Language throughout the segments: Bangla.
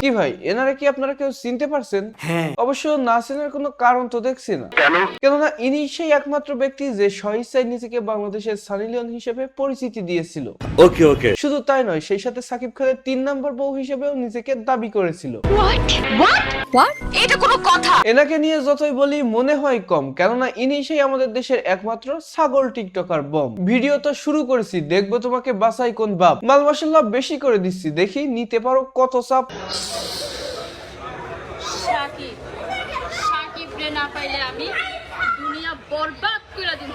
কি ভাই এনারা কি আপনারা কেউ চিনতে পারছেন? হ্যাঁ। অবশ্য না চেনার কোনো কারণ তো দেখছি না। কেননা ইনি সেই একমাত্র ব্যক্তি যে স্বইচ্ছায় নিজেকে বাংলাদেশের সানি লিওন হিসেবে পরিচিতি দিয়েছিল। ওকে। শুধু তাই নয়, সেই সাথে সাকিব খানের 3 নম্বর বউ হিসেবেও নিজেকে দাবি করেছিল। এটা কোনো কথা? এনাকে নিয়ে যতই বলি মনে হয় কম, কেননা ইনি সেই আমাদের দেশের একমাত্র ছাগল টিকটকার বম। ভিডিও তো শুরু করেছি, দেখবো তোমাকে বাসাই কোন বাপ। মাল মশলা বেশি করে দিচ্ছি, দেখি নিতে পারো কত চাপ। সাকিব রে না পাইলে আমি দুনিয়া বরবাদ করে দিব।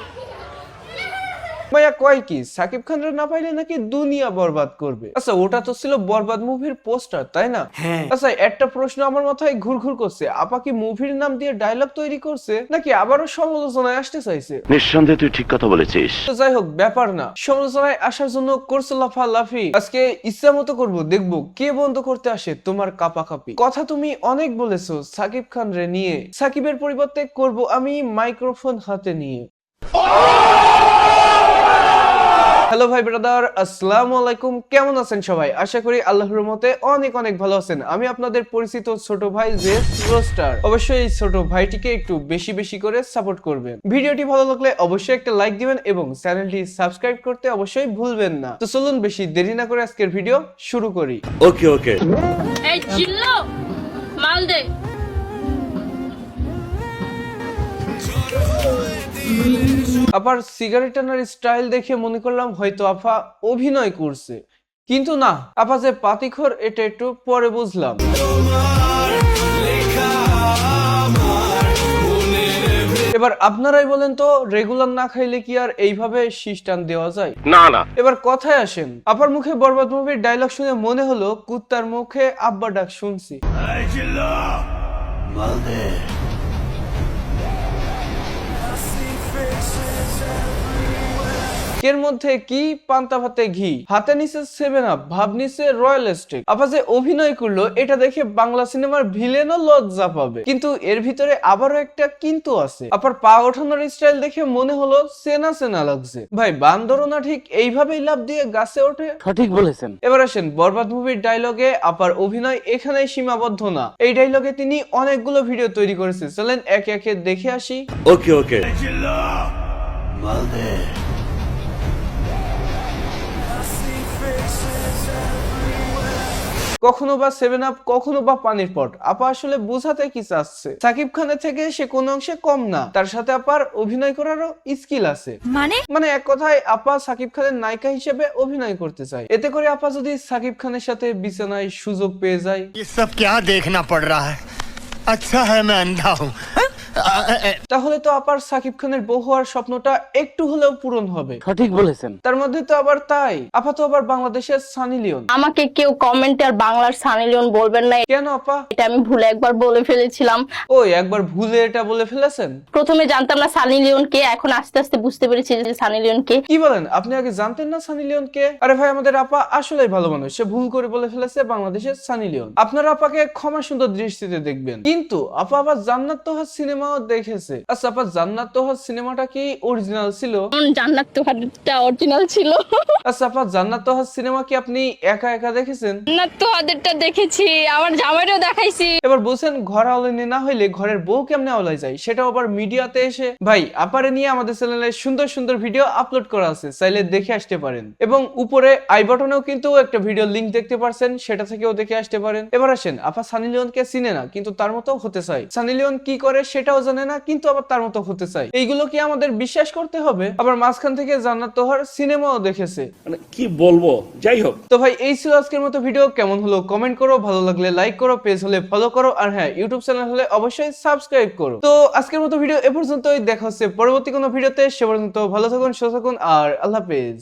ভাইয়া কয় কি সাকিব খানরা না পাইলে নাকি দুনিয়া বরবাদ করবে? আচ্ছা ওটা তো ছিল বরবাদ মুভির পোস্টার, তাই না? হ্যাঁ। আচ্ছা একটা প্রশ্ন আমার মাথায় ঘুরঘুর করছে, আপা কি মুভির নাম দিয়ে ডায়লগ তৈরি করছে নাকি আবারও সমালোচনায় আসতে চাইছে? নিঃসন্দেহে তুই ঠিক কথা বলেছিস। তো যাই হোক ব্যাপার না, সমালোচনায় আসার জন্য করছে লাফালাফি। আজকে ইচ্ছা মতো করবো, দেখবো কে বন্ধ করতে আসে তোমার কাপাকাপি। কথা তুমি অনেক বলেছো সাকিব খান রে নিয়ে, সাকিবের পরিবর্তে করব আমি মাইক্রোফোন হাতে নিয়ে। হ্যালো ভাই ব্রাদার, আসসালামু আলাইকুম। কেমন আছেন সবাই? আশা করি আল্লাহর রহমতে অনেক অনেক ভালো আছেন। আমি আপনাদের পরিচিত ছোট ভাই জেস রোস্টার। অবশ্যই এই ছোট ভাইটিকে একটু বেশি বেশি করে সাপোর্ট করবেন। ভিডিওটি ভালো লাগলে অবশ্যই একটা লাইক দিবেন এবং চ্যানেলটি সাবস্ক্রাইব করতে অবশ্যই ভুলবেন না। তো চলুন বেশি দেরি না করে আজকের ভিডিও শুরু করি। ওকে। এই চিল্লো মাল দে। আবার সিগারেট টানার স্টাইল দেখে মনে করলাম হয়তো আপা অভিনয় করছে, কিন্তু না, আপা যে পাতিখোর এটা একটু পরে বুঝলাম। এবার আপনারাই বলেন তো, রেগুলার না খাইলে কি আর এইভাবে শীষ টান দেওয়া যায়? না। এবার কথায় আসেন, আপার মুখে বরবাদ মুভির ডায়লগ শুনে মনে হলো কুত্তার মুখে আব্বা ডাক শুনছি। এর মধ্যে কি পান্তা ভাতে ঘি, হাতে নিচে 7 আপ, ভাব নিচে রয়্যাল স্টিক। আপা যে অভিনয় করলো এটা দেখে বাংলা সিনেমার ভিলেনও লজ্জা পাবে, কিন্তু এর ভিতরে আবারও একটা কিন্তু আছে। আপার পা ওঠানোর স্টাইল দেখে মনে হলো চেনা চেনা লাগছে। ভাই বান্দরও না ঠিক এইভাবেই লাফ দিয়ে গাছে ওঠে? সঠিক বলেছেন। এবার আসেন বরবাদ মুভির ডায়লগে আপার অভিনয় এখানেই সীমাবদ্ধ না। এই ডায়লগে তিনি অনেকগুলো ভিডিও তৈরি করেছে, চলেন একে একে দেখে আসি। ওকে। কখনো বা 7 আপ, কখনো বা পানির পট। আপা আসলে বোঝাতে কি চাচ্ছে, সাকিব খানের থেকে সে কোনো অংশে কম না, তার সাথে আপার অভিনয় করারও স্কিল আছে। মানে এক কথায় আপা সাকিব খানের নায়িকা হিসেবে অভিনয় করতে চায়। এতে করে আপা যদি সাকিব খানের সাথে বিছানায় সুযোগ পেয়ে যায়। ये सब क्या देखना पड़ रहा है? अच्छा है मैं अंधा हूँ। তাহলে তো আপার সাকিব খানের বউ হওয়ার স্বপ্নটা একটু হলেও পূরণ হবে। সঠিক বলেছেন। তার মধ্যে তো আবার তাই, আপা তো আবার বাংলাদেশের সানি লিওন। আমাকে কেউ কমেন্টে আর বাংলার সানি লিওন বলবেন না, কেন আপা? এটা আমি ভুলে একবার বলে ফেলেছিলাম। ওই একবার ভুলে এটা বলে ফেলেছেন? প্রথমে জানতাম না সানি লিওন কে, এখন আস্তে আস্তে বুঝতে পেরেছি যে সানি লিওন কে। কি বলেন, আপনি আগে জানতেন না সানি লিওন কে? আরে ভাই আমাদের আপা আসলেই ভালো মানুষ, সে ভুল করে বলে ফেলেছে বাংলাদেশের সানি লিওন। আপনারা আপাকে ক্ষমা সুন্দর দৃষ্টিতে দেখবেন। কিন্তু আপা আবার জান্নাত তোহার সিনেমাও দেখেছে। আচ্ছা আপা, জান্নাত তোহার সিনেমাটা কি অরিজিনাল ছিল? জান্নাত তোহারটা অরিজিনাল ছিল। আচ্ছা আপা, জান্নাত তোহার সিনেমা কি আপনি একা একা দেখেছেন? জান্নাত তোহাদেরটা দেখেছি, আমার জামাইরও দেখাইছি। এবার বলছেন ঘর আওলানি না হইলে ঘরের বউ কেমনে আওলাই যায়, সেটাও আবার মিডিয়াতে এসে। ভাই আপারে নিয়ে আমাদের চ্যানেলে সুন্দর সুন্দর ভিডিও আপলোড করা আছে, চাইলে দেখে আসতে পারেন। এবং উপরে আই বাটনেও কিন্তু একটা ভিডিও লিংক দেখতে পারছেন, সেটা থেকেও দেখে আসতে পারেন। এবার আসেন, আপা সানি লিওনকে চিনে না কিন্তু তার মতো হতে চায়, সানি লিওন কি করে সেটাও জানে না কিন্তু আবার তার মতো হতে চায়। এইগুলো কি আমাদের বিশ্বাস করতে হবে? আবার মাঝখান থেকে জান্নাত তোহার সিনেমাও দেখেছে। মানে কি বলবো, যাই হোক। তো ভাই এই ছিল আজকের মতো ভিডিও। কেমন হলো কমেন্ট করো, ভালো লাগলে লাইক করো, পেজ হলে ফলো করো, আর হ্যাঁ ইউটিউব চ্যানেল হলে অবশ্যই সাবস্ক্রাইব করো। তো আজকের মতো ভিডিও এ পর্যন্তই, দেখা হচ্ছে পরবর্তী কোনো ভিডিওতে। সে পর্যন্ত ভালো থাকুন, সুস্থ থাকুন, আর আল্লাহ হাফেজ।